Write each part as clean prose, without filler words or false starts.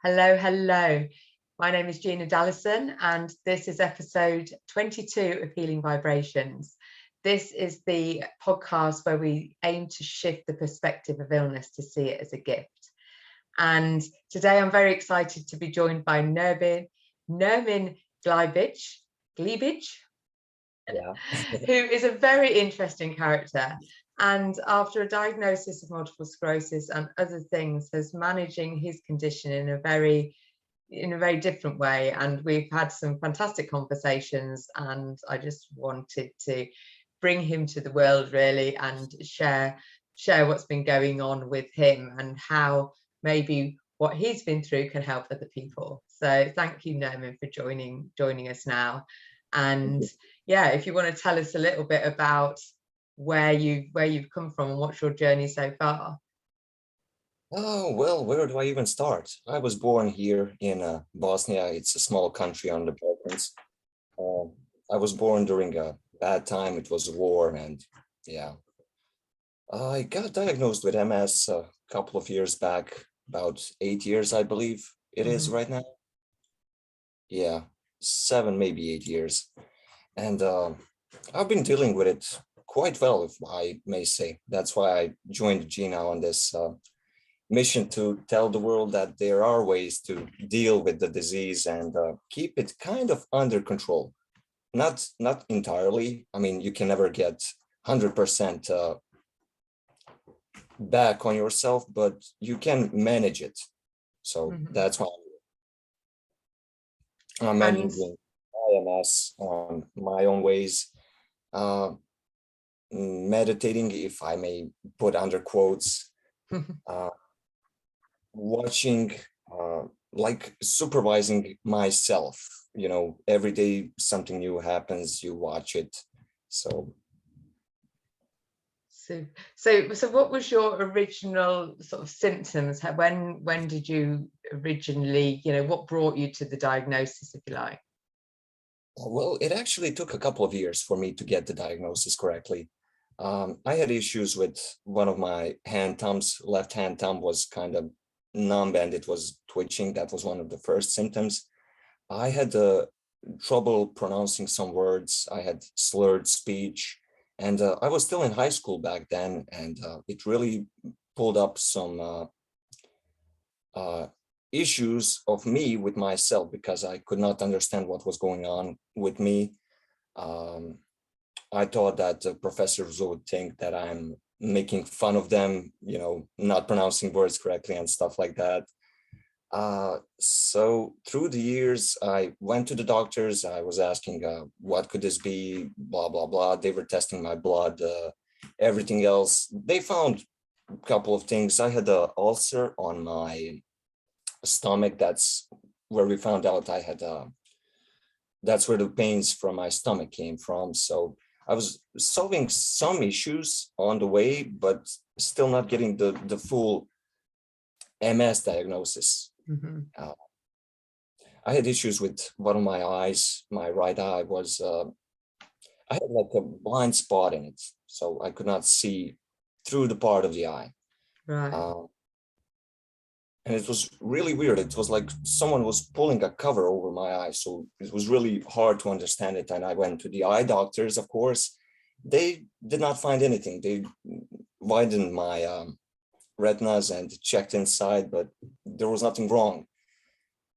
Hello, hello. My name is Gina Dallison, and this is episode 22 of Healing Vibrations. This is the podcast where we aim to shift the perspective of illness to see it as a gift. And today I'm very excited to be joined by Nermin Glibić, Yeah. who is a very interesting character. And after a diagnosis of multiple sclerosis and other things, has managing his condition in a very different way. And we've had some fantastic conversations, and I just wanted to bring him to the world really and share what's been going on with him and how maybe what he's been through can help other people. So thank you, Nermin, for joining us now. And yeah, if you want to tell us a little bit about where you've come from and what's your journey so far. Oh, well, where do I even start? I was born here in Bosnia. It's a small country on the Balkans. I was born during a bad time. It was a war, and yeah. I got diagnosed with MS a couple of years back, about 8 years, I believe it is right now. Yeah, 7, maybe 8 years. And I've been dealing with it quite well, if I may say. That's why I joined Gina on this mission to tell the world that there are ways to deal with the disease and keep it kind of under control. Not entirely. I mean, you can never get 100% back on yourself, but you can manage it. So that's why I'm managing IMS on my own ways. Meditating, if I may put under quotes, watching, like supervising myself, every day something new happens, you watch it. So what was your original sort of symptoms? When did you originally, what brought you to the diagnosis, if you like? Well, it actually took a couple of years for me to get the diagnosis correctly. I had issues with one of my thumbs. Left hand thumb was kind of numb and it was twitching. That was one of the first symptoms. I had trouble pronouncing some words. I had slurred speech, and I was still in high school back then, and it really pulled up some issues of me with myself because I could not understand what was going on with me. I thought that the professors would think that I'm making fun of them, not pronouncing words correctly and stuff like that. So through the years, I went to the doctors. I was asking, what could this be? Blah, blah, blah. They were testing my blood, everything else. They found a couple of things. I had an ulcer on my stomach. That's where we found out I had, that's where the pains from my stomach came from. So I was solving some issues on the way, but still not getting the full MS diagnosis. I had issues with one of my eyes. My right eye was, I had like a blind spot in it. So I could not see through the part of the eye. Right. And it was really weird. It was like someone was pulling a cover over my eye. So it was really hard to understand it. And I went to the eye doctors, of course. They did not find anything. They widened my retinas and checked inside, but there was nothing wrong.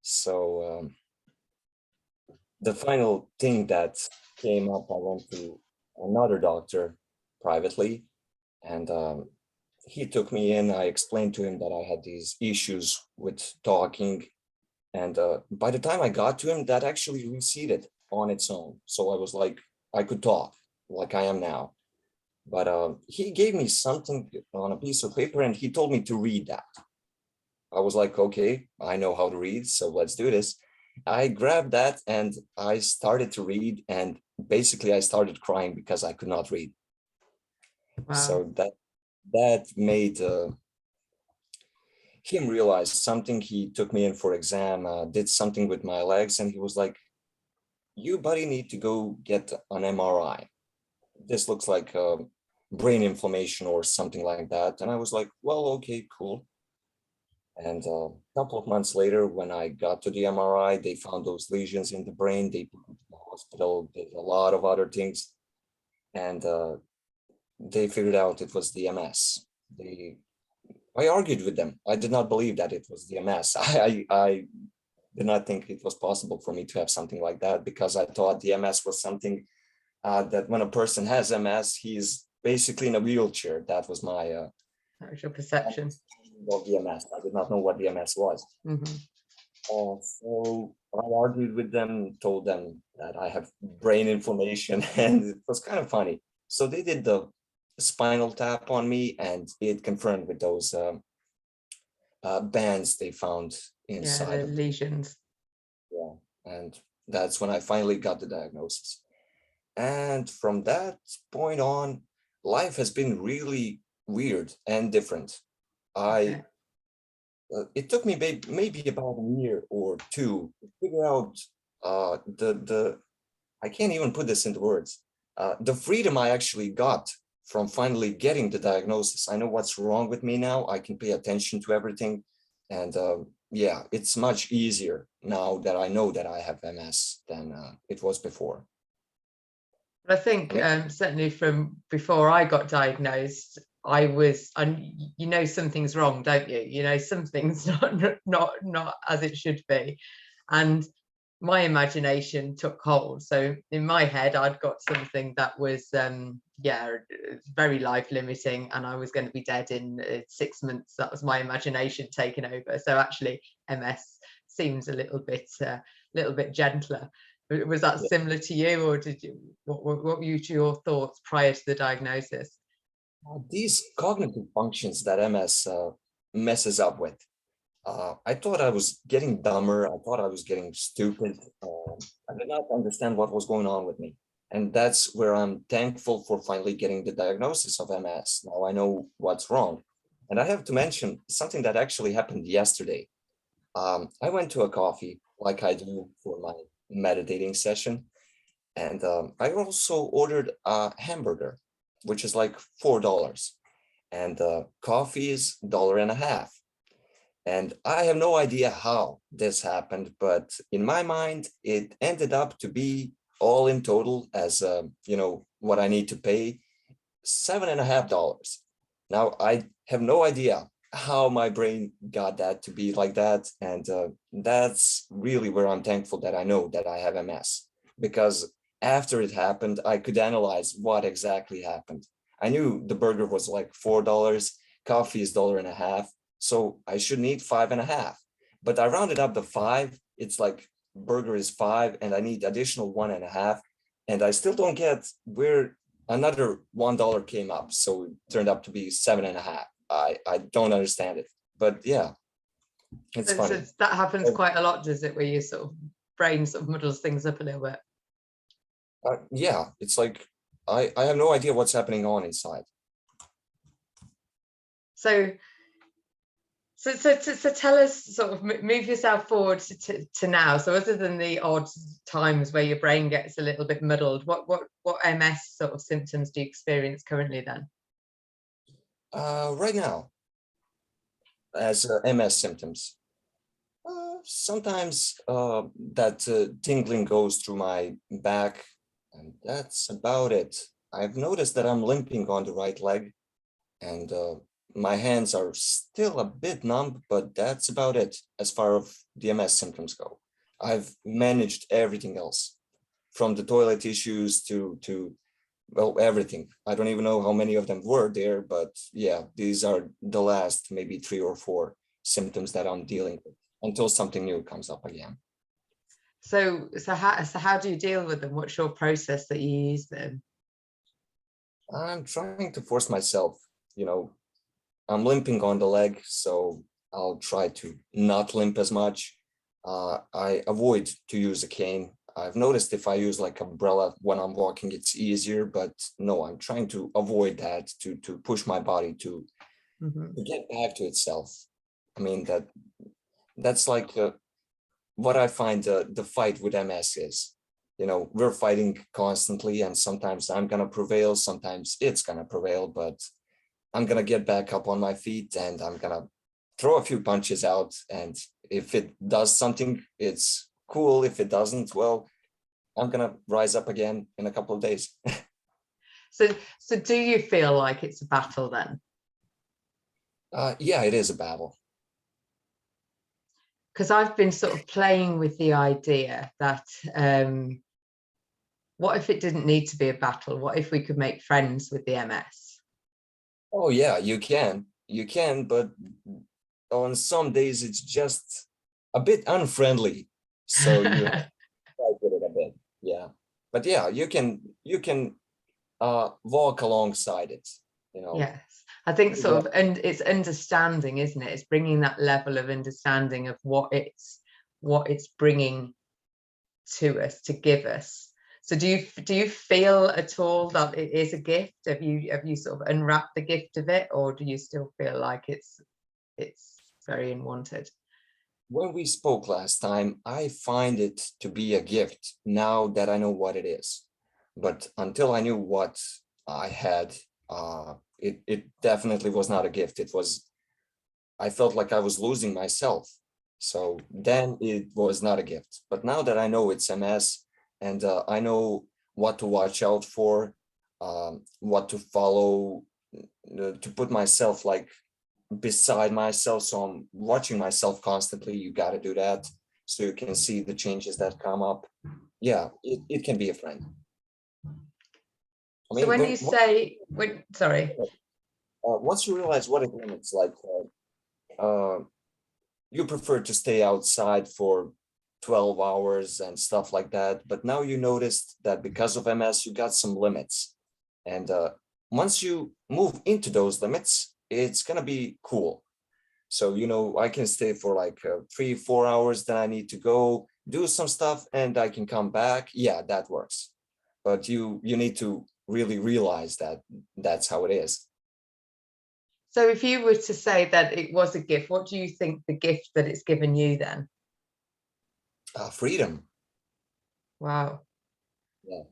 So the final thing that came up, I went to another doctor privately, and he took me in. I explained to him that I had these issues with talking. And by the time I got to him, that actually receded on its own. So I was like, I could talk like I am now. But he gave me something on a piece of paper and he told me to read that. I was like, okay, I know how to read, so let's do this. I grabbed that and I started to read, and basically I started crying because I could not read. Wow. So that made him realize something. He took me in for exam, did something with my legs, and he was like, you buddy need to go get an MRI. This looks like brain inflammation or something like that. And I was like, well, okay, cool. And a couple of months later, when I got to the MRI, they found those lesions in the brain. They put me to the hospital, did a lot of other things, and they figured out it was the MS. I argued with them. I did not believe that it was the MS. I did not think it was possible for me to have something like that, because I thought the MS was something that when a person has MS, he's basically in a wheelchair. That was my That was your perception. of the MS. I did not know what the MS was. Mm-hmm. So I argued with them, told them that I have brain inflammation, and it was kind of funny. So they did the spinal tap on me, and it confirmed with those bands they found inside Yeah, the of lesions. yeah. And that's when I finally got the diagnosis. And from that point on, life has been really weird and different. Okay. It took me maybe about a year or two to figure out the I can't even put this into words. The freedom I actually got from finally getting the diagnosis. I know what's wrong with me now. I can pay attention to everything, and yeah, it's much easier now that I know that I have MS than it was before. I think certainly from before I got diagnosed, I was, and you know, something's wrong, don't you? You know, something's not as it should be, and my imagination took hold. So in my head, I'd got something that was yeah, very life limiting, and I was going to be dead in 6 months. That was my imagination taking over. So actually, MS seems a little bit gentler. Was that similar to you, or did you? What were your thoughts prior to the diagnosis? These cognitive functions that MS messes up with. I thought I was getting dumber. I thought I was getting stupid. I did not understand what was going on with me. And that's where I'm thankful for finally getting the diagnosis of MS. Now I know what's wrong. And I have to mention something that actually happened yesterday. I went to a coffee like I do for my meditating session. And I also ordered a hamburger, which is like $4. And coffee is $1.50. And I have no idea how this happened, but in my mind, it ended up to be all in total as, you know, what I need to pay, $7.50. Now, I have no idea how my brain got that to be like that. And that's really where I'm thankful that I know that I have MS, because after it happened, I could analyze what exactly happened. I knew the burger was like $4, coffee is $1.50. So I should need 5.50, but I rounded up the 5. It's like burger is 5 and I need additional 1.50. And I still don't get where another $1 came up. So it turned up to be 7.50. I don't understand it, but yeah, it's funny. So that happens quite a lot, does it? Where your sort of brain sort of muddles things up a little bit. Yeah, it's like, I have no idea what's happening on inside. So tell us, sort of move yourself forward to now. So other than the odd times where your brain gets a little bit muddled, what MS sort of symptoms do you experience currently then? Right now, as MS symptoms, sometimes that tingling goes through my back, and that's about it. I've noticed that I'm limping on the right leg, and my hands are still a bit numb, but that's about it as far as the MS symptoms go. I've managed everything else, from the toilet issues to well, everything. I don't even know how many of them were there, but yeah, these are the last maybe 3 or 4 symptoms that I'm dealing with until something new comes up again. So how do you deal with them? What's your process that you use then? I'm trying to force myself, you know, I'm limping on the leg, so I'll try to not limp as much. I avoid to use a cane. I've noticed if I use like umbrella when I'm walking, it's easier, but no, I'm trying to avoid that to push my body to get back to itself. I mean, that's like what I find the fight with MS is. You know, we're fighting constantly, and sometimes I'm gonna prevail, sometimes it's gonna prevail, but I'm gonna get back up on my feet and I'm gonna throw a few punches out, and if it does something, it's cool. If it doesn't, well, I'm gonna rise up again in a couple of days. So do you feel like it's a battle then? Yeah, it is a battle. Because I've been sort of playing with the idea that what if it didn't need to be a battle? What if we could make friends with the MS? Oh yeah, you can, but on some days it's just a bit unfriendly. So you have to fight with it a bit. Yeah. But yeah, you can walk alongside it, you know. Yes, I think Yeah. sort of, and it's understanding, isn't it? It's bringing that level of understanding of what it's bringing to us, to give us. So do you feel at all that it is a gift? Have you sort of unwrapped the gift of it, or do you still feel like it's very unwanted? When we spoke last time, I find it to be a gift now that I know what it is. But until I knew what I had, it definitely was not a gift. I felt like I was losing myself. So then it was not a gift. But now that I know it's MS, and I know what to watch out for, what to follow, to put myself like beside myself, so I'm watching myself constantly. You got to do that so you can see the changes that come up. Yeah, it can be a friend. I So mean, when you say, sorry. once you realize what it limits, like you prefer to stay outside for 12 hours and stuff like that, but now you noticed that because of MS you got some limits, and once you move into those limits, it's gonna be cool. So, I can stay for like 3-4 hours, then I need to go do some stuff and I can come back. Yeah, that works. But you need to really realize that that's how it is. So if you were to say that it was a gift, what do you think the gift that it's given you then? Freedom. Wow. Yeah.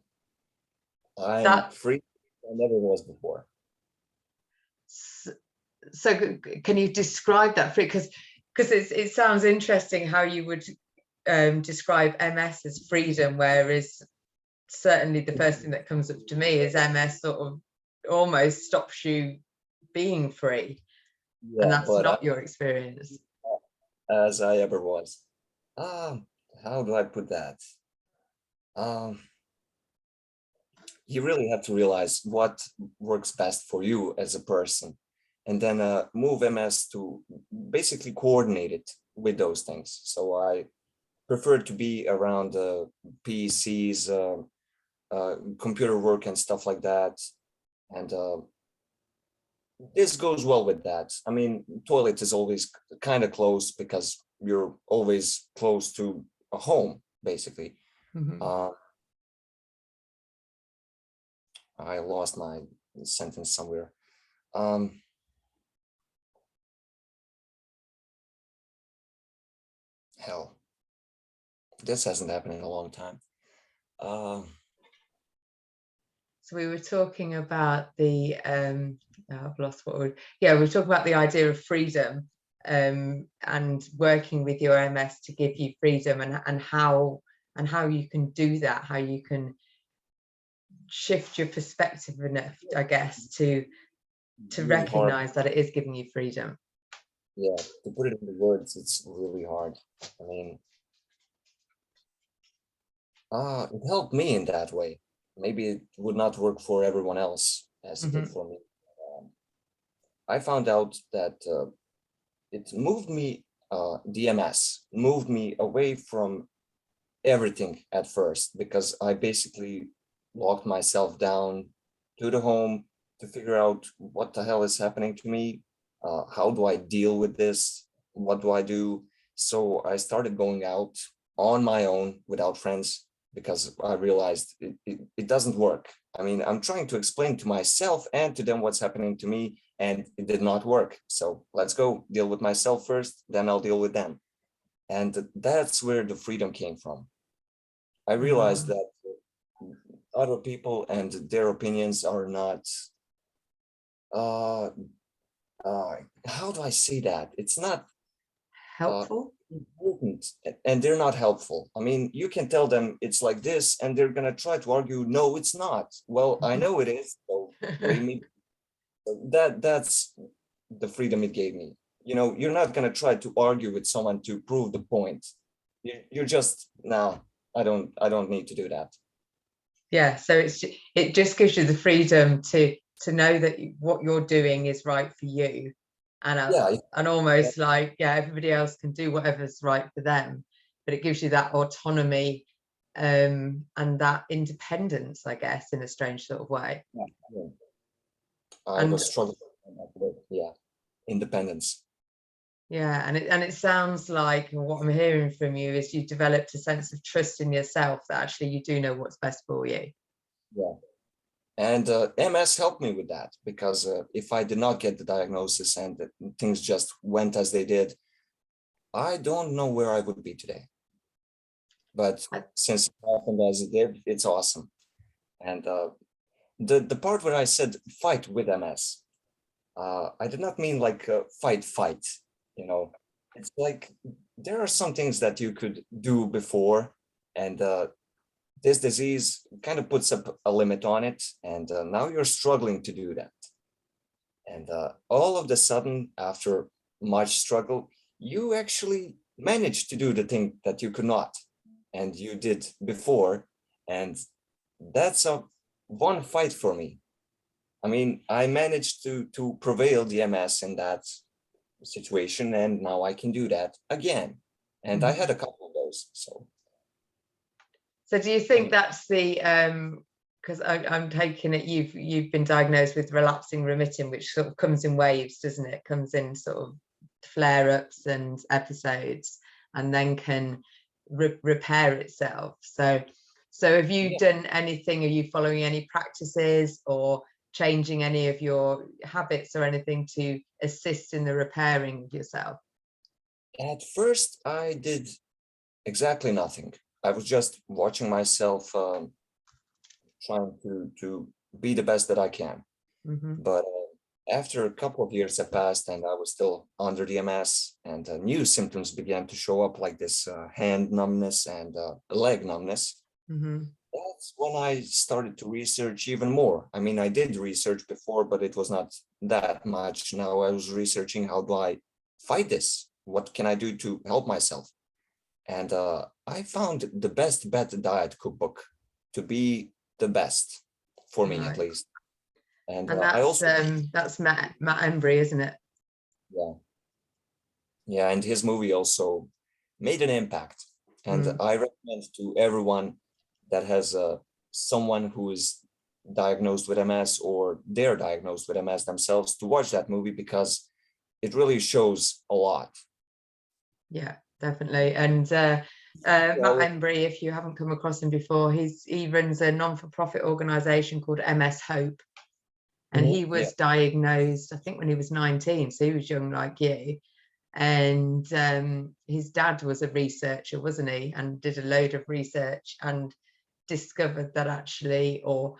I'm That free. I never was before. so can you describe that free? Because it sounds interesting how you would describe MS as freedom, whereas certainly the first thing that comes up to me is MS sort of almost stops you being free, and Yeah, that's but not your experience. as I ever was. Um, how do I put that? Um, you really have to realize what works best for you as a person, and then move MS to basically coordinate it with those things. So I prefer to be around PCs, computer work and stuff like that. And this goes well with that. I mean, toilet is always kind of close because you're always close to a home, basically. Mhm. I lost my sentence somewhere. Um, hell, this hasn't happened in a long time. So we were talking about the I've lost what word. Yeah, we were talking about the idea of freedom, and working with your MS to give you freedom, and how you can do that, how you can shift your perspective enough, I guess, to Really hard. recognize that it is giving you freedom. Yeah, to put it into words, it's really hard. I mean, it helped me in that way. Maybe it would not work for everyone else as it did Mm-hmm. for me. I found out that it moved me, DMS moved me away from everything at first, because I basically locked myself down to the home to figure out what the hell is happening to me. How do I deal with this? What do I do? So I started going out on my own without friends, because I realized it doesn't work. I mean, I'm trying to explain to myself and to them what's happening to me, and it did not work. So let's go deal with myself first, then I'll deal with them. And that's where the freedom came from. I realized that other people and their opinions are not, uh, how do I say that? It's not Helpful? important, and they're not helpful. I mean, you can tell them it's like this, and they're gonna try to argue, no, it's not. Well, I know it is, so leave me. That's the freedom it gave me. You know, you're not gonna try to argue with someone to prove the point. You're just, no, I don't need to do that. Yeah, so it just gives you the freedom to know that what you're doing is right for you, Yeah, and almost like, yeah, everybody else can do whatever's right for them, but it gives you that autonomy, and that independence, I guess, in a strange sort of way. yeah. I And was struggling with that word. Yeah, independence. yeah, and it sounds like what I'm hearing from you is you developed a sense of trust in yourself that actually you do know what's best for you. Yeah. And MS helped me with that, because if I did not get the diagnosis and things just went as they did, I don't know where I would be today. But since it happened as it did, it's awesome. And the part where I said fight with MS, I did not mean like fight, you know. It's like there are some things that you could do before, and this disease kind of puts up a limit on it, and now you're struggling to do that. And all of the sudden, after much struggle, you actually managed to do the thing that you could not, and you did before. And that's a one fight for me. I mean, I managed to prevail the MS in that situation, and now I can do that again. And I had a couple of those. So do you think that's the because I'm taking it you've been diagnosed with relapsing remitting, which sort of comes in waves, doesn't it? Comes in sort of flare-ups and episodes, and then can repair itself. So have you done anything? Are you following any practices or changing any of your habits or anything to assist in the repairing of yourself? At first, I did exactly nothing. I was just watching myself, trying to be the best that I can. But after a couple of years have passed and I was still under the MS, and new symptoms began to show up, like this hand numbness and leg numbness. That's when I started to research even more. I mean, I did research before, but it was not that much. Now I was researching, how do I fight this? What can I do to help myself? And I found the Best Bet Diet cookbook to be the best for me, at least. And I also, that's Matt Embry, isn't it? yeah, and his movie also made an impact. And I recommend to everyone that has someone who is diagnosed with MS, or they're diagnosed with MS themselves, to watch that movie, because it really shows a lot. Yeah, definitely. And Matt Embry, if you haven't come across him before, he runs a non-for-profit organization called MS Hope, and he was diagnosed, I think, when he was 19, so he was young like you. And his dad was a researcher, wasn't he, and did a load of research and discovered that actually, or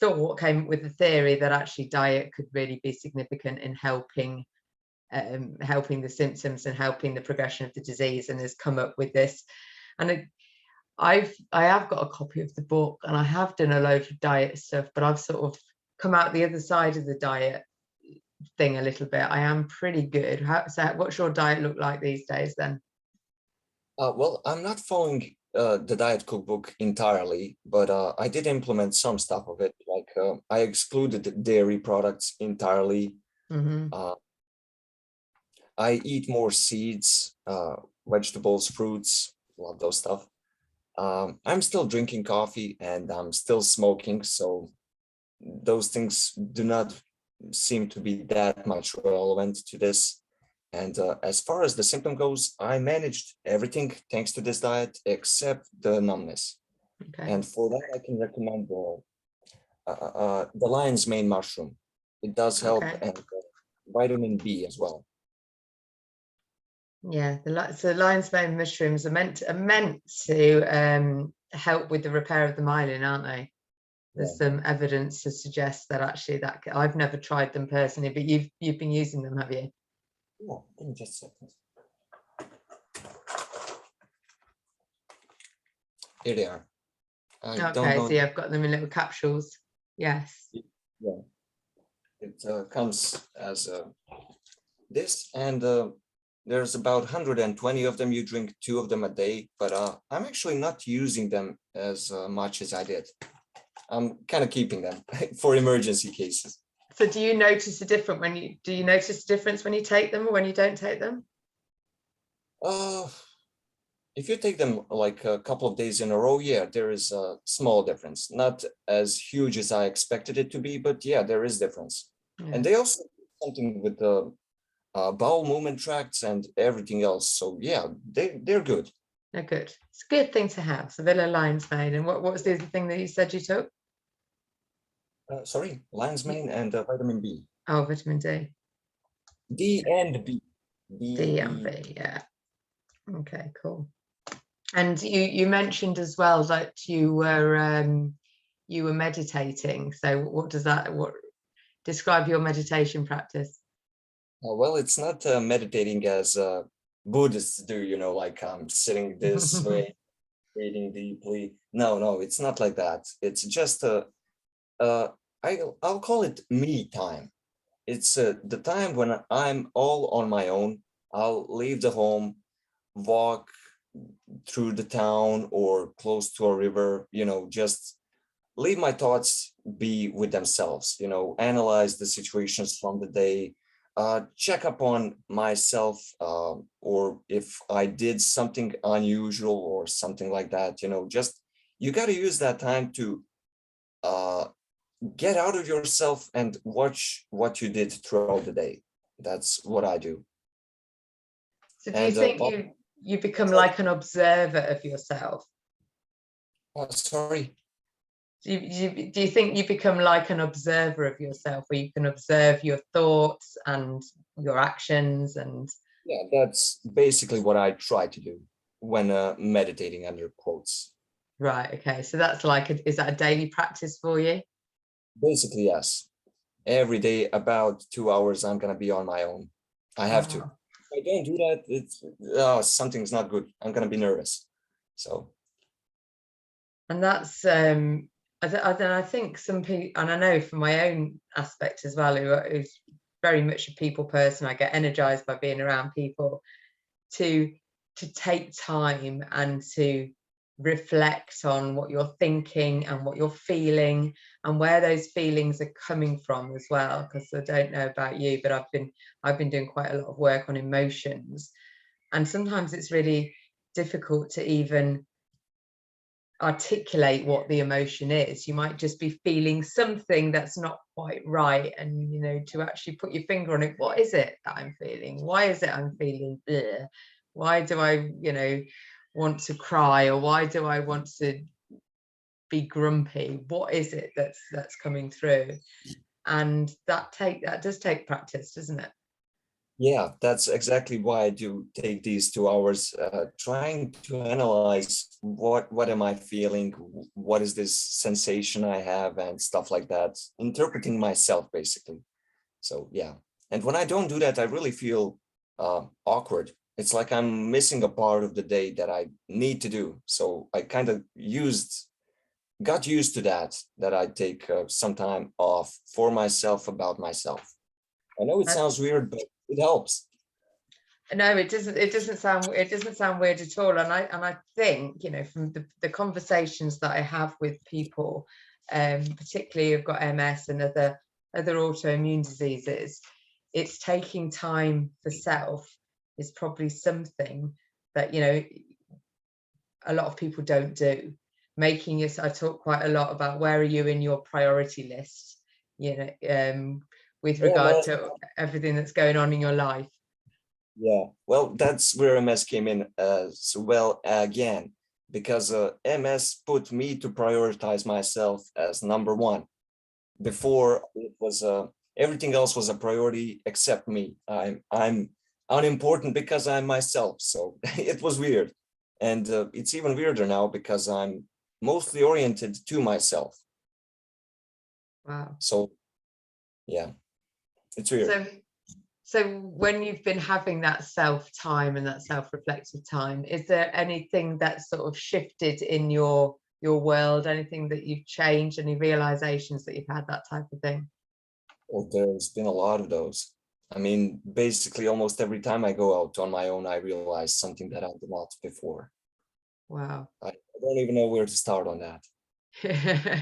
thought, came up with the theory that actually diet could really be significant in helping the symptoms and helping the progression of the disease, and has come up with this. And I have got a copy of the book, and I have done a load of diet stuff, but I've sort of come out the other side of the diet thing a little bit. I am pretty good. So what's your diet look like these days then? Well, I'm not following the diet cookbook entirely, but I did implement some stuff of it. Like I excluded dairy products entirely. I eat more seeds, vegetables, fruits, love those stuff. I'm still drinking coffee, and I'm still smoking, so those things do not seem to be that much relevant to this. And as far as the symptom goes, I managed everything thanks to this diet except the numbness. And for that, I can recommend the lion's mane mushroom. It does help, and vitamin B as well. Yeah, so lion's mane mushrooms are meant to help with the repair of the myelin, aren't they? there's some evidence to suggest that actually that I've never tried them personally, but you've been using them, have you? Yeah, give me just a second. Here they are. I don't Okay, know. so yeah, I've got them in little capsules. Yes. Yeah, it comes as this, and there's about 120 of them. You drink 2 of them a day, but I'm actually not using them as much as I did. I'm kind of keeping them for emergency cases. So do you notice a difference when you take them or when you don't take them? If you take them like a couple of days in a row, yeah, there is a small difference. Not as huge as I expected it to be, but yeah, there is difference. Yeah. And they also do something with the bowel movement tracts and everything else. So yeah, they're good. They're good. It's a good thing to have. So Villa lion's mane. And what was the other thing that you said you took? Sorry, lion's mane and vitamin B. Oh, vitamin D. D and B. D and B, yeah. Okay, cool. And you mentioned as well that you were meditating. So what describe your meditation practice? Well, it's not meditating as Buddhists do, like I'm sitting this way, breathing deeply. No, it's not like that. It's just I'll call it me time. It's the time when I'm all on my own. I'll leave the home, walk through the town or close to a river, just leave my thoughts be with themselves, analyze the situations from the day, check up on myself, or if I did something unusual or something like that, just you got to use that time to get out of yourself and watch what you did throughout the day. That's what I do. So do you think you become like an observer of yourself? Sorry. Do you think you become like an observer of yourself, where you can observe your thoughts and your actions? And yeah, that's basically what I try to do when meditating, under quotes. Right. Okay. So that's like, is that a daily practice for you? Basically, yes. Every day, about 2 hours, I'm gonna be on my own. I have to. If I don't do that, it's something's not good. I'm gonna be nervous. So. And that's I think some people, and I know from my own aspect as well, who's very much a people person, I get energized by being around people, to take time and to reflect on what you're thinking and what you're feeling and where those feelings are coming from as well. Because I don't know about you, but I've been doing quite a lot of work on emotions, and sometimes it's really difficult to even articulate what the emotion is. You might just be feeling something that's not quite right, and to actually put your finger on it. What is it that I'm feeling? Why is it I'm feeling bleh? Why do I want to cry, or why do I want to be grumpy? What is it that's coming through? And that does take practice, doesn't it? Yeah, that's exactly why I do take these 2 hours, trying to analyze what am I feeling, what is this sensation I have, and stuff like that, interpreting myself basically. So yeah, and when I don't do that, I really feel awkward. It's like I'm missing a part of the day that I need to do. So I kind of got used to that I take some time off for myself, about myself. I know it sounds weird, but it helps. No, it doesn't sound weird at all. And I think, from the conversations that I have with people, particularly who've got MS and other autoimmune diseases, it's taking time for self is probably something that a lot of people don't do. I talk quite a lot about where are you in your priority list, with regard to everything that's going on in your life. Yeah, well, that's where MS came in as well again, because MS put me to prioritize myself as number one. Before it was everything else was a priority except me. I'm unimportant because I'm myself. So it was weird, and it's even weirder now because I'm mostly oriented to myself. Wow. So yeah, it's weird. So when you've been having that self-time and that self-reflective time, is there anything that sort of shifted in your world, anything that you've changed, any realizations that you've had, that type of thing? Well, there's been a lot of those. I mean, basically almost every time I go out on my own, I realize something that I did not before. Wow. I don't even know where to start on that. Yeah.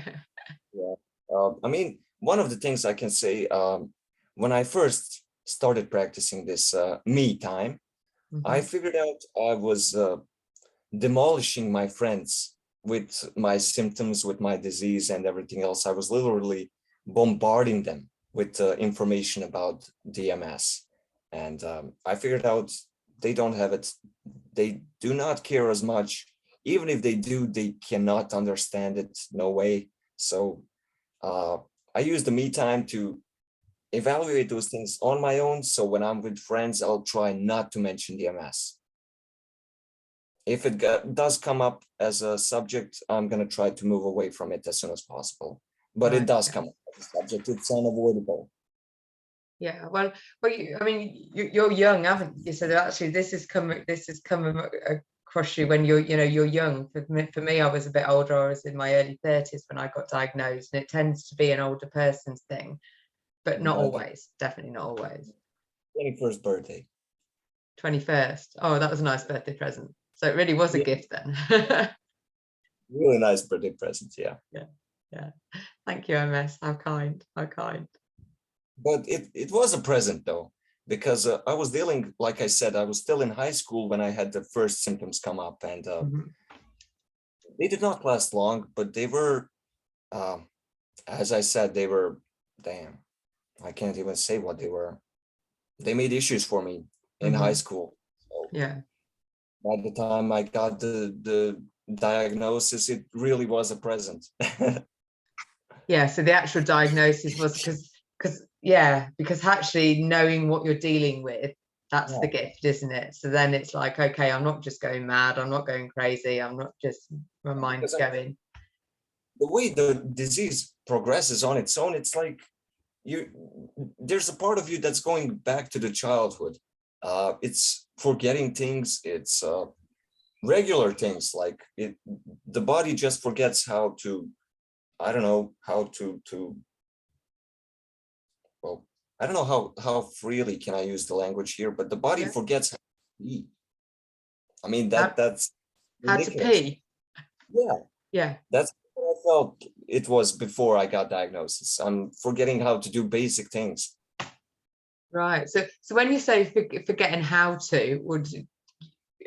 I mean, one of the things I can say, when I first started practicing this me time, I figured out I was demolishing my friends with my symptoms, with my disease and everything else. I was literally bombarding them with information about DMS. And I figured out they don't have it. They do not care as much. Even if they do, they cannot understand it. No way. So I use the me time to evaluate those things on my own. So when I'm with friends, I'll try not to mention DMS. If it does come up as a subject, I'm going to try to move away from it as soon as possible. But it does come up as a subject. It's unavoidable. Yeah, well, I mean, you're young, haven't you? So actually, this has come across you when you're young. For me, I was a bit older. I was in my early 30s when I got diagnosed, and it tends to be an older person's thing, but not always. Definitely not always. 21st birthday. 21st. Oh, that was a nice birthday present. So it really was a gift then. Really nice birthday present. Yeah. Yeah. Thank you, MS. How kind. How kind. But it was a present though, because I was dealing, like I said, I was still in high school when I had the first symptoms come up, and they did not last long, but they were, as I said, they were, damn, I can't even say what they were. They made issues for me in high school. So yeah. By the time I got the diagnosis, it really was a present. Yeah, so the actual diagnosis was because actually knowing what you're dealing with, that's the gift, isn't it? So then it's like, okay, I'm not just going mad, I'm not going crazy, I'm not just, my mind's going. The way the disease progresses on its own, it's like there's a part of you that's going back to the childhood. It's forgetting things, it's regular things, like the body just forgets how to, I don't know how to well, I don't know how freely can I use the language here, but the body forgets how to eat. I mean, that's how to pee. Yeah. That's what I felt it was before I got diagnosis. I'm forgetting how to do basic things. Right. So when you say forgetting how to, would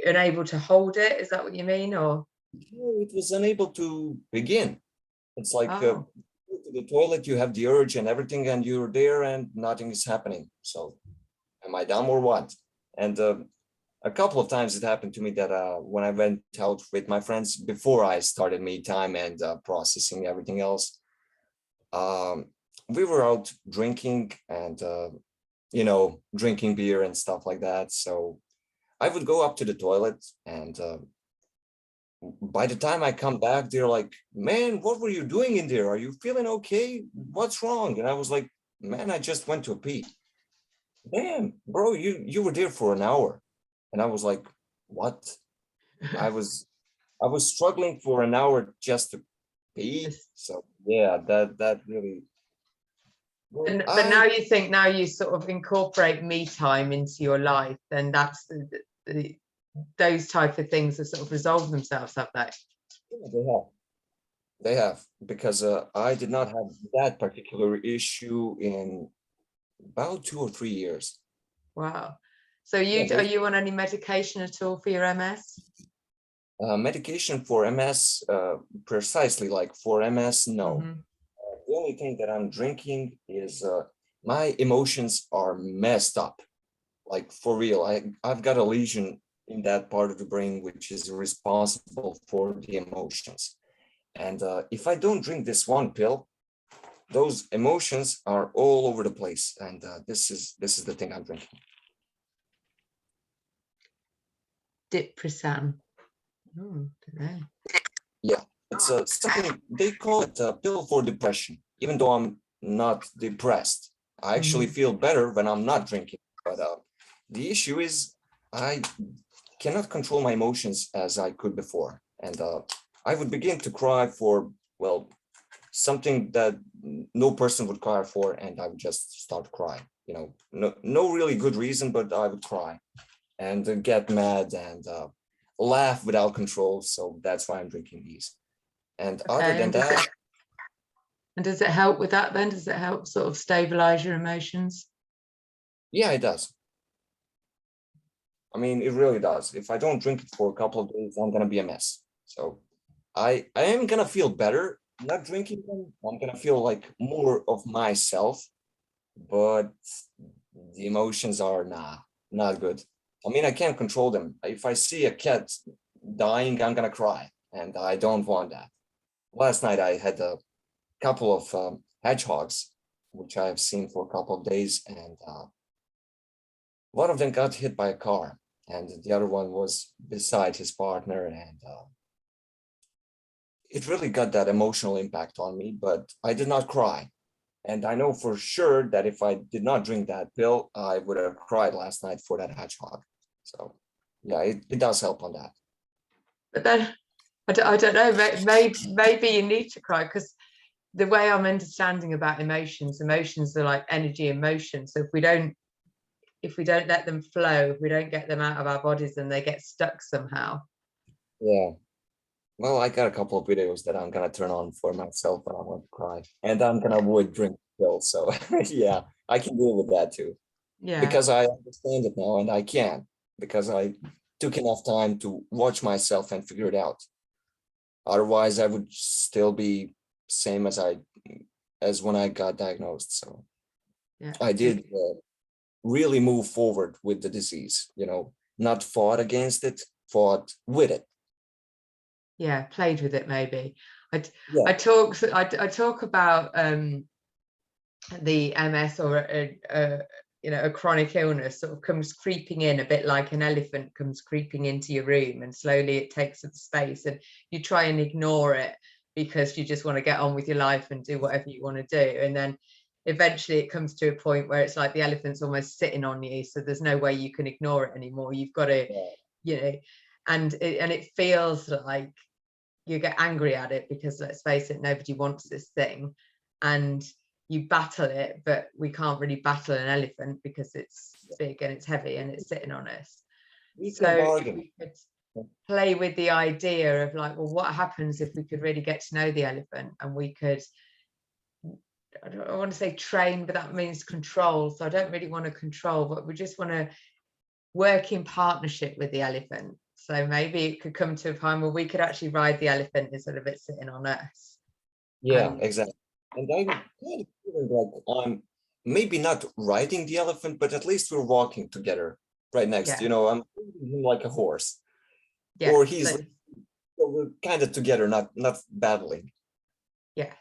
unable to hold it, is that what you mean? Or it was unable to begin. It's like to the toilet, you have the urge and everything, and you're there and nothing is happening. So am I dumb or what? And a couple of times it happened to me that when I went out with my friends before I started me time and processing everything else, we were out drinking and drinking beer and stuff like that. So I would go up to the toilet, and by the time I come back, they're like, man, what were you doing in there? Are you feeling okay? What's wrong? And I was like, man, I just went to a pee. Damn, bro, you were there for an hour. And I was like, what? I was struggling for an hour just to pee. So yeah, that really. But now you think, now you sort of incorporate me time into your life, then that's those type of things have sort of resolved themselves, have they? Yeah, they have, because I did not have that particular issue in about 2 or 3 years. Wow. So are you on any medication at all for your MS? Medication for MS, precisely like for MS, no. The only thing that I'm drinking is my emotions are messed up, like for real. I've got a lesion in that part of the brain which is responsible for the emotions. And if I don't drink this one pill, those emotions are all over the place. And this is the thing I'm drinking. Diprisan. Oh, don't know. Yeah, it's something they call it a pill for depression. Even though I'm not depressed. I actually feel better when I'm not drinking. But the issue is I cannot control my emotions as I could before. And I would begin to cry for, well, something that no person would cry for, and I would just start crying. You know, no really good reason, but I would cry and get mad and laugh without control. So that's why I'm drinking these. And other Okay, than that, and does it help with that then? Does it help sort of stabilize your emotions? yeah, it does. I mean, it really does. If I don't drink it for a couple of days, I'm gonna be a mess. So I am gonna feel better not drinking them. I'm gonna feel like more of myself, but the emotions are not good. I mean, I can't control them. If I see a cat dying, I'm gonna cry, and I don't want that. Last night I had a couple of hedgehogs, which I have seen for a couple of days, and one of them got hit by a car, and the other one was beside his partner, and it really got that emotional impact on me, but I did not cry. And I know for sure that if I did not drink that pill, I would have cried last night for that hedgehog. So yeah, it does help on that. But then I don't know, maybe you need to cry, because the way I'm understanding about emotions are like energy in motion. So if we don't let them flow, if we don't get them out of our bodies, then they get stuck somehow. Yeah. Well, I got a couple of videos that I'm gonna turn on for myself when I want to cry, and I'm gonna avoid drinking pills. So yeah, I can deal with that too, Yeah. because I understand it now, and I can, because I took enough time to watch myself and figure it out. Otherwise, I would still be same as when I got diagnosed. So Yeah. I did really move forward with the disease, you know, not fought against it, fought with it. Yeah, played with it maybe. Yeah. I talk about the MS, or a chronic illness sort of comes creeping in a bit like an elephant comes creeping into your room, and slowly it takes up space, and you try and ignore it because you just want to get on with your life and do whatever you want to do, and then eventually it comes to a point where it's like the elephant's almost sitting on you, so there's no way you can ignore it anymore. You've got to, and it feels like you get angry at it, because let's face it, nobody wants this thing, and you battle it, but we can't really battle an elephant because it's big and it's heavy and it's sitting on us. So if we could play with the idea of like, well, what happens if we could really get to know the elephant, and we could, I don't want to say train, but that means control. So I don't really want to control, but we just want to work in partnership with the elephant. So maybe it could come to a time where we could actually ride the elephant instead of it sitting on us. Yeah, exactly. And I'm kind of feeling like I'm maybe not riding the elephant, but at least we're walking together right next. Yeah. I'm treating him like a horse, Yeah. or so we're kind of together, not battling. Yes,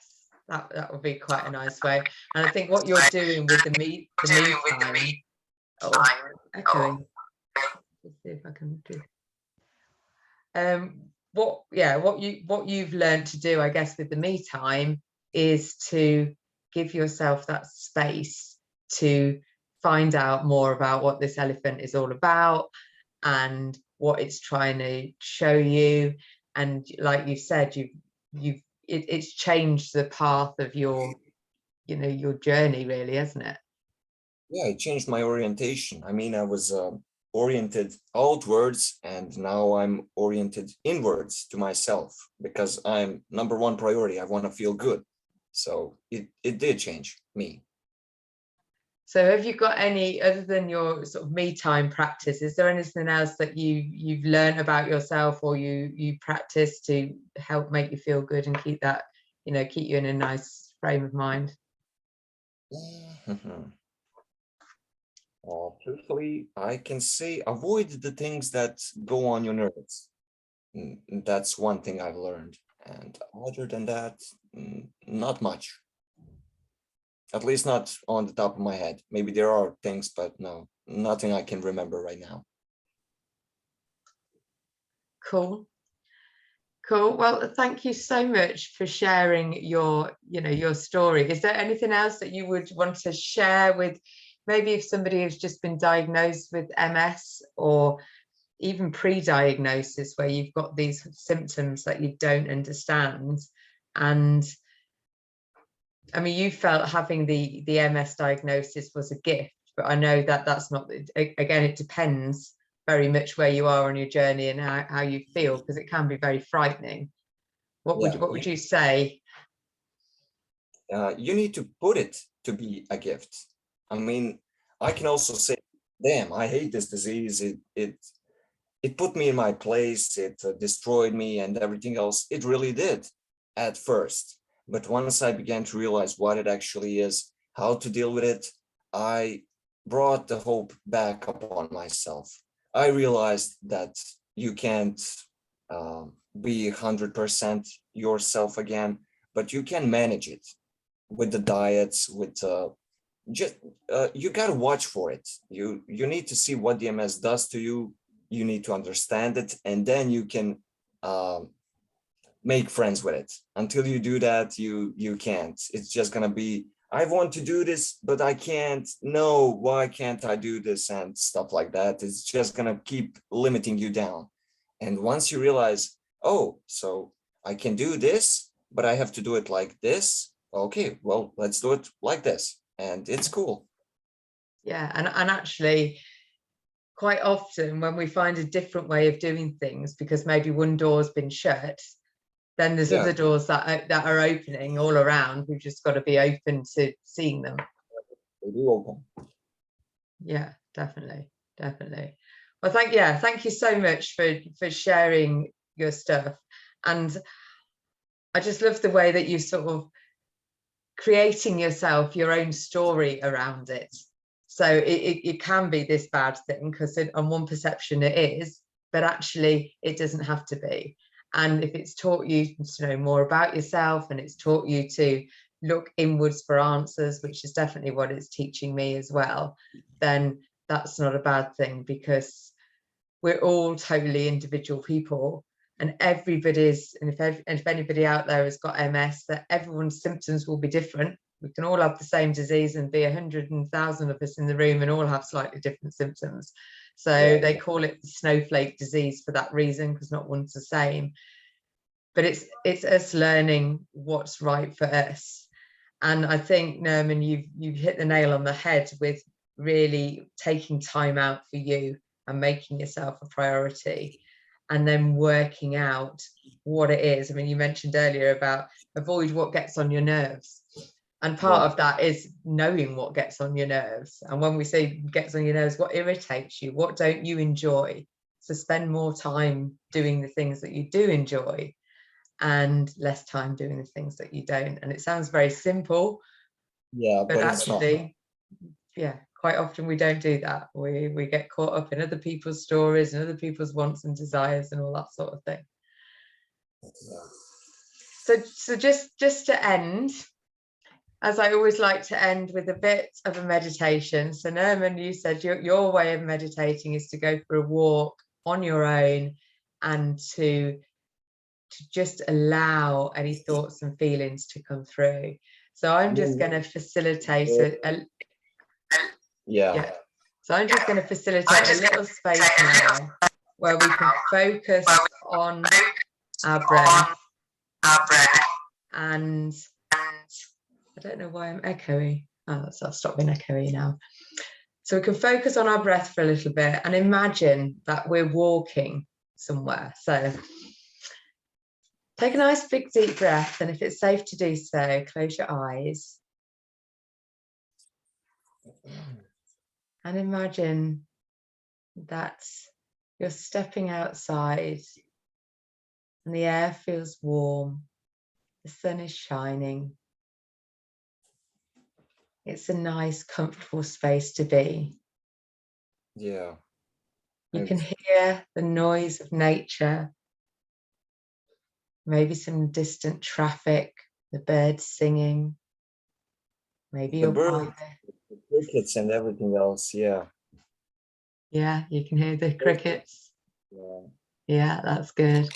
that would be quite a nice way. And I think what you're doing with the me time. Oh, echoing. Let's see if I can do. What you've learned to do, I guess, with the me time is to give yourself that space to find out more about what this elephant is all about and what it's trying to show you. And like you said, it's changed the path of your journey, really, hasn't it? Yeah, it changed my orientation. I mean, I was oriented outwards, and now I'm oriented inwards to myself, because I'm number one priority. I want to feel good. So it did change me. So have you got any, other than your sort of me time practice, is there anything else that you've learned about yourself, or you practice to help make you feel good and keep that, keep you in a nice frame of mind? Truthfully, I can say avoid the things that go on your nerves. That's one thing I've learned. And other than that, not much. At least not on the top of my head. Maybe there are things, but no, nothing I can remember right now. Cool. Cool. Well, thank you so much for sharing your, your story. Is there anything else that you would want to share with, maybe if somebody has just been diagnosed with MS, or even pre-diagnosis, where you've got these symptoms that you don't understand? And I mean, you felt having the MS diagnosis was a gift, but I know that that's not, again, it depends very much where you are on your journey and how you feel, because it can be very frightening. What would you say? You need to put it to be a gift. I mean, I can also say, damn, I hate this disease. It put me in my place. It destroyed me and everything else. It really did at first. But once I began to realize what it actually is, how to deal with it, I brought the hope back upon myself. I realized that you can't be 100% yourself again, but you can manage it with the diets, with you got to watch for it. You need to see what the MS does to you. You need to understand it, and then you can make friends with it. Until you do that, you can't. It's just gonna be, I want to do this, but I can't. No, why can't I do this? And stuff like that. It's just gonna keep limiting you down. And once you realize, oh, so I can do this, but I have to do it like this. Okay, well, let's do it like this. And it's cool. Yeah, and actually, quite often when we find a different way of doing things, because maybe one door's been shut, then there's other doors that are opening all around. We've just got to be open to seeing them. They do open. Yeah, definitely. Well, thank you so much for sharing your stuff. And I just love the way that you sort of creating yourself your own story around it. So it can be this bad thing, because on one perception it is, but actually it doesn't have to be. And if it's taught you to know more about yourself, and it's taught you to look inwards for answers, which is definitely what it's teaching me as well, then that's not a bad thing, because we're all totally individual people, and everybody's, and if anybody out there has got MS, that everyone's symptoms will be different. We can all have the same disease and be 100,000 of us in the room and all have slightly different symptoms. So they call it the snowflake disease for that reason, because not one's the same. But it's us learning what's right for us. And I think, Nermin, you've hit the nail on the head with really taking time out for you and making yourself a priority, and then working out what it is. I mean, you mentioned earlier about avoid what gets on your nerves. And part of that is knowing what gets on your nerves. And when we say gets on your nerves, what irritates you? What don't you enjoy? So spend more time doing the things that you do enjoy, and less time doing the things that you don't. And it sounds very simple. Yeah, but actually, yeah, quite often we don't do that. We get caught up in other people's stories and other people's wants and desires and all that sort of thing. So just to end, as I always like to end with a bit of a meditation. So Nermin, you said your way of meditating is to go for a walk on your own, and to just allow any thoughts and feelings to come through. So I'm just going to facilitate So I'm just going to facilitate a little space now where we can focus on our breath. And I don't know why I'm echoey. Oh, so I'll stop being echoey now. So we can focus on our breath for a little bit and imagine that we're walking somewhere. So take a nice big deep breath, and if it's safe to do so, close your eyes. And imagine that you're stepping outside and the air feels warm, the sun is shining. It's a nice, comfortable space to be. Yeah. You can hear the noise of nature, maybe some distant traffic, the birds singing, maybe your birds, the crickets and everything else. Yeah. Yeah, you can hear the crickets. Yeah, that's good.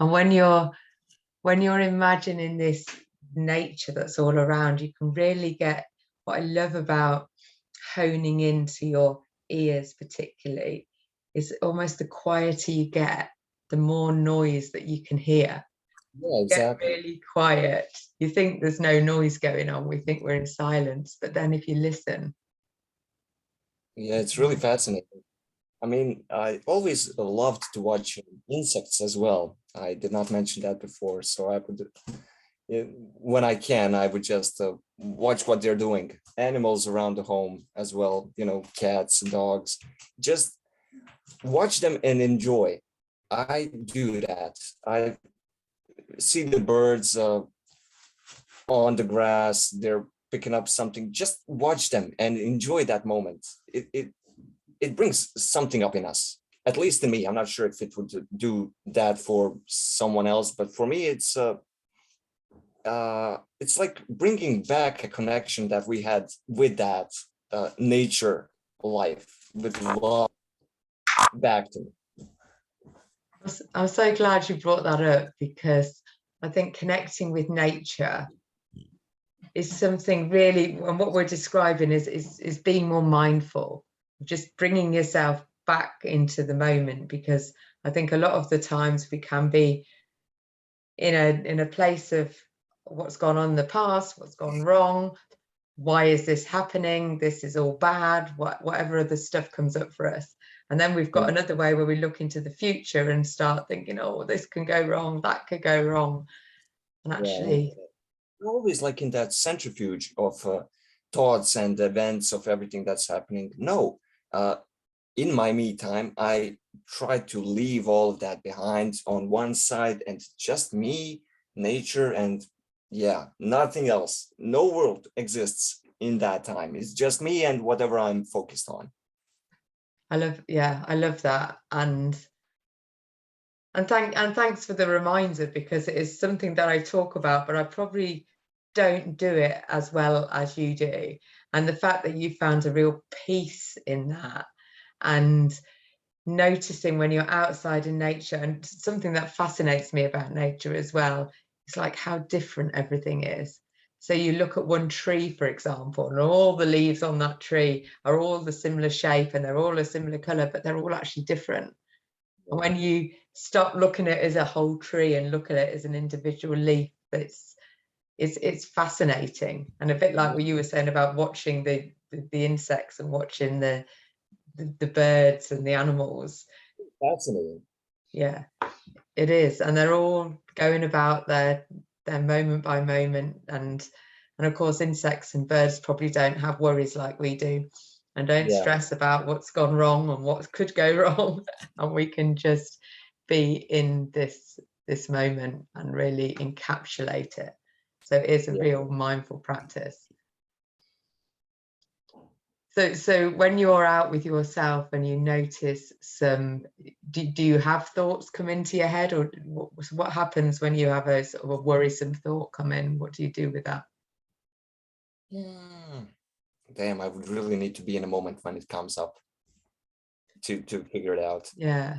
And when you're imagining this nature that's all around, you can really get what I love about honing into your ears particularly is almost the quieter you get, the more noise that you can hear. Yeah, exactly. Get really quiet. You think there's no noise going on. We think we're in silence, but then if you listen. Yeah, it's really fascinating. I mean, I always loved to watch insects as well. I did not mention that before, so I would, when I can, I would just watch what they're doing. Animals around the home as well, you know, cats, dogs, just watch them and enjoy. I do that. I see the birds on the grass, they're picking up something, just watch them and enjoy that moment. It brings something up in us, at least in me. I'm not sure if it would do that for someone else, but for me, it's like bringing back a connection that we had with that nature life, with love back to me. I'm so glad you brought that up, because I think connecting with nature is something really, and what we're describing is being more mindful, just bringing yourself back into the moment, because I think a lot of the times we can be in a place of what's gone on in the past, what's gone wrong, why is this happening, this is all bad, whatever other stuff comes up for us. And then we've got another way where we look into the future and start thinking, oh, this can go wrong, that could go wrong. And actually, always like in that centrifuge of thoughts and events of everything that's happening. No, in my me time, I try to leave all of that behind on one side, and just me, nature, and yeah, nothing else. No world exists in that time. It's just me and whatever I'm focused on. I love that. And thanks for the reminder, because it is something that I talk about, but I probably don't do it as well as you do. And the fact that you found a real peace in that, and noticing when you're outside in nature, and something that fascinates me about nature as well, it's like how different everything is. So you look at one tree, for example, and all the leaves on that tree are all the similar shape and they're all a similar color, but they're all actually different. And when you stop looking at it as a whole tree and look at it as an individual leaf, it's fascinating. And a bit like what you were saying about watching the insects and watching the birds and the animals. Fascinating. Yeah, it is. And they're all going about their moment by moment. And of course, insects and birds probably don't have worries like we do, and don't stress about what's gone wrong and what could go wrong. And we can just be in this moment and really encapsulate it. So it is a real mindful practice. So when you're out with yourself and you notice some, do you have thoughts come into your head, or what happens when you have a sort of a worrisome thought come in? What do you do with that? Damn, I would really need to be in a moment when it comes up to figure it out. Yeah,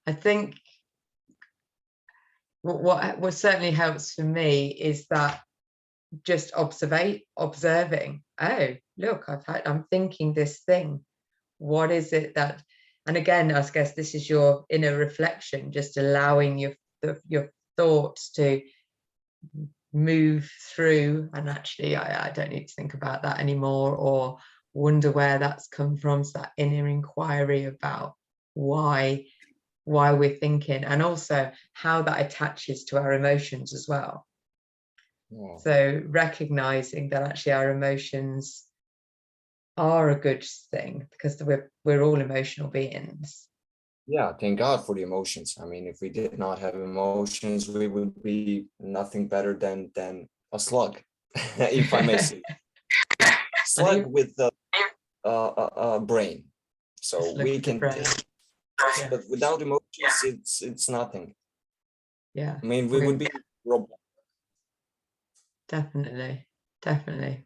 I think what certainly helps for me is that just observing. Oh, look, I'm thinking this thing. What is it that? And again, I guess this is your inner reflection, just allowing your thoughts to move through, and actually I don't need to think about that anymore, or wonder where that's come from. So that inner inquiry about why we're thinking, and also how that attaches to our emotions as well. So recognizing that actually our emotions are a good thing, because we're all emotional beings. Yeah, thank God for the emotions. I mean, if we did not have emotions, we would be nothing better than a slug, if I may say. Slug with a brain. So we can think, but without emotions, it's nothing. Yeah. I mean, we would be robots. Definitely.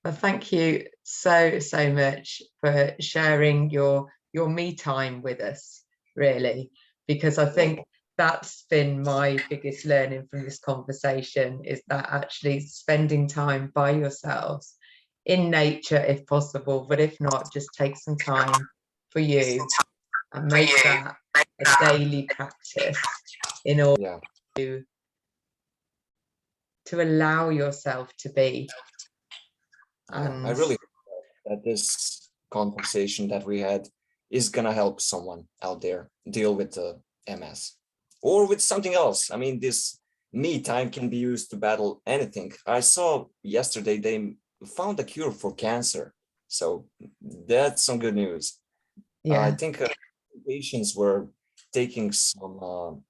Well, thank you so much for sharing your me time with us, really, because I think that's been my biggest learning from this conversation, is that actually spending time by yourselves in nature if possible, but if not, just take some time for you and make that a daily practice in order to allow yourself to be. I really hope that this conversation that we had is gonna help someone out there deal with the MS or with something else. I mean, this me time can be used to battle anything. I saw yesterday they found a cure for cancer, so that's some good news. I think patients were taking some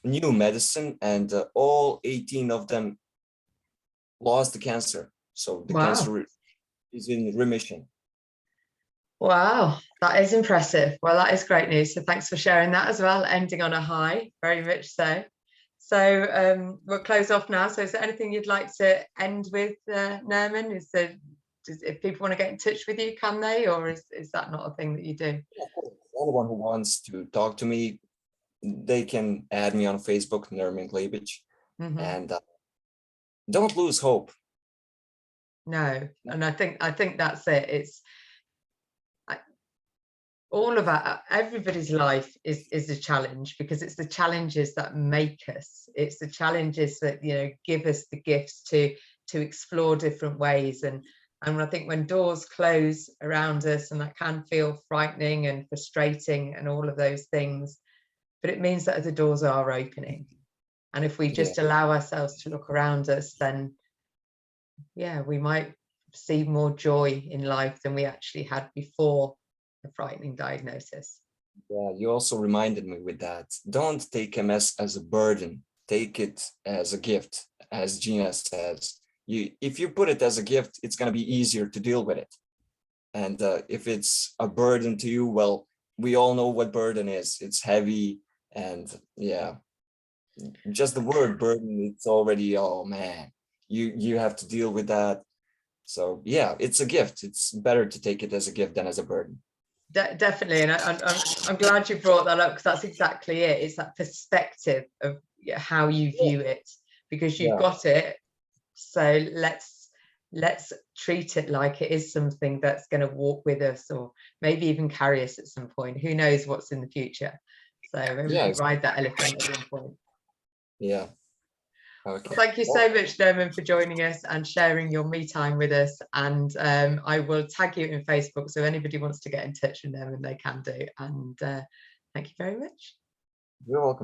new medicine, and all 18 of them lost the cancer. So the cancer is in remission. Wow, that is impressive. Well, that is great news. So thanks for sharing that as well, ending on a high, very much so. So we'll close off now. So is there anything you'd like to end with, Nermin? If people want to get in touch with you, can they? Or is that not a thing that you do? Anyone who wants to talk to me, they can add me on Facebook, Nermin Glibić, and don't lose hope. No, and I think that's it. It's all of everybody's life is a challenge, because it's the challenges that make us. It's the challenges that, you know, give us the gifts to explore different ways. And I think when doors close around us, and that can feel frightening and frustrating and all of those things, but it means that other doors are opening. And if we just allow ourselves to look around us, then we might see more joy in life than we actually had before a frightening diagnosis. Yeah, you also reminded me with that. Don't take MS as a burden. Take it as a gift, as Gina says. If you put it as a gift, it's going to be easier to deal with it. And if it's a burden to you, well, we all know what burden is. It's heavy, and just the word burden, it's already, oh man, you have to deal with that. So yeah, it's a gift. It's better to take it as a gift than as a burden. Definitely, and I'm glad you brought that up, because that's exactly it. It's that perspective of how you view it, because you've got it. So let's treat it like it is something that's going to walk with us, or maybe even carry us at some point. Who knows what's in the future? So maybe we can ride that elephant at some point. Yeah. Okay. Well, thank you so much, Nermin, for joining us and sharing your me time with us. And I will tag you in Facebook, so if anybody wants to get in touch with Nermin, they can do. And thank you very much. You're welcome.